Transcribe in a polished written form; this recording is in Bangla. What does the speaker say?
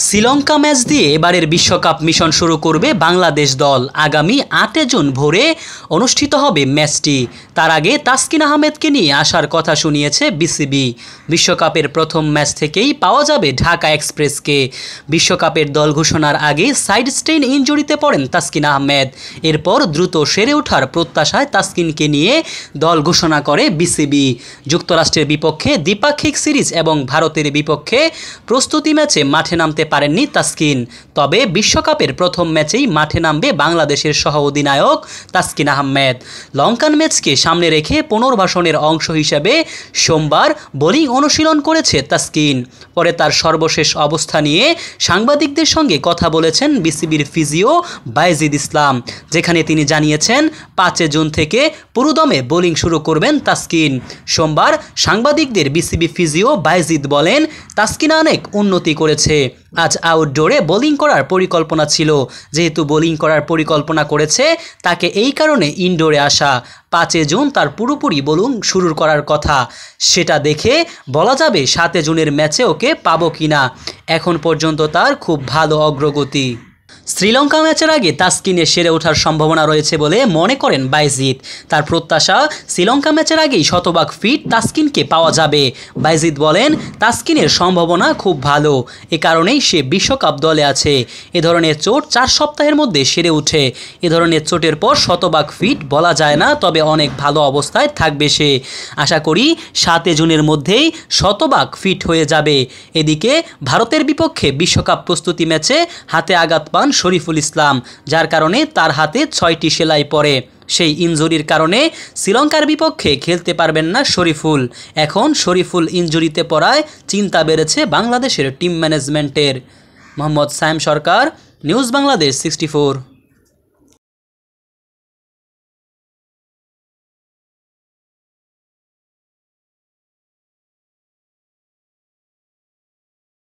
শ্রীলঙ্কা ম্যাচ দিয়ে এবারের বিশ্বকাপ মিশন শুরু করবে বাংলাদেশ দল। আগামী ৮ জুন ভোরে অনুষ্ঠিত হবে ম্যাচটি। তার আগে তাসকিন আহমেদকে নিয়ে আসার কথা শুনিয়েছে বিসিবি। বিশ্বকাপের প্রথম ম্যাচ থেকেই পাওয়া যাবে ঢাকা এক্সপ্রেসকে। বিশ্বকাপের দল ঘোষণার আগে সাইড স্টেইন ইনজুরিতে পড়েন তাসকিন আহমেদ। এরপর দ্রুত সেরে ওঠার প্রত্যাশায় তাসকিনকে নিয়ে দল ঘোষণা করে বিসিবি। যুক্তরাষ্ট্রের বিপক্ষে দ্বিপাক্ষিক সিরিজ এবং ভারতের বিপক্ষে প্রস্তুতি ম্যাচে মাঠে নামতে পারেননি তাসকিন। তবে বিশ্বকাপের প্রথম ম্যাচেই মাঠে নামবে বাংলাদেশের সহ অধিনায়ক তাসকিন আহমেদ। লঙ্কান ম্যাচকে সামনে রেখে পুনর্বাসনের অংশ হিসেবে সোমবার বোলিং অনুশীলন করেছে তাসকিন। পরে তার সর্বশেষ অবস্থা নিয়ে সাংবাদিকদের সঙ্গে কথা বলেছেন বিসিবির ফিজিও বাইজিদ ইসলাম, যেখানে তিনি জানিয়েছেন 5 জুন থেকে পুরোদমে বোলিং শুরু করবেন তাসকিন। সোমবার সাংবাদিকদের বিসিবি ফিজিও বাইজিদ বলেন, তাসকিন অনেক উন্নতি করেছে। আজ আউটডোরে বোলিং করার পরিকল্পনা ছিল। যেহেতু বোলিং করার পরিকল্পনা করেছে, তাকে এই কারণে ইনডোরে আসা। 5 জুন তার পুরোপুরি বোলিং শুরু করার কথা। সেটা দেখে বলা যাবে 7 জুনের ম্যাচে ওকে পাবো কিনা। এখন পর্যন্ত তার খুব ভালো অগ্রগতি। শ্রীলঙ্কা ম্যাচের আগে তাসকিনের সেরে ওঠার সম্ভাবনা রয়েছে বলে মনে করেন বাইজিদ। তার প্রত্যাশা, শ্রীলঙ্কা ম্যাচের আগেই শতভাগ ফিট তাসকিনকে পাওয়া যাবে। বাইজিদ বলেন, তাসকিনের সম্ভাবনা খুব ভালো, এ কারণেই সে বিশ্বকাপ দলে আছে। এ ধরনের চোট 4 সপ্তাহের মধ্যে সেরে ওঠে। এ ধরনের চোটের পর শতভাগ ফিট বলা যায় না, তবে অনেক ভালো অবস্থায় থাকবে সে। আশা করি 7 জুনের মধ্যেই শতভাগ ফিট হয়ে যাবে। এদিকে ভারতের বিপক্ষে বিশ্বকাপ প্রস্তুতি ম্যাচে হাতে আঘাত পান শরীফুল ইসলাম, যার কারণে তার হাতে 6টি সেলাই পড়ে। সেই ইনজুরির কারণে শ্রীলঙ্কার বিপক্ষে খেলতে পারবেন না শরীফুল। এখন শরীফুল ইনজুরিতে পড়ায় চিন্তা বেড়েছে বাংলাদেশের টিম ম্যানেজমেন্টের। মোহাম্মদ সায়েম সরকার, নিউজ বাংলাদেশ 64।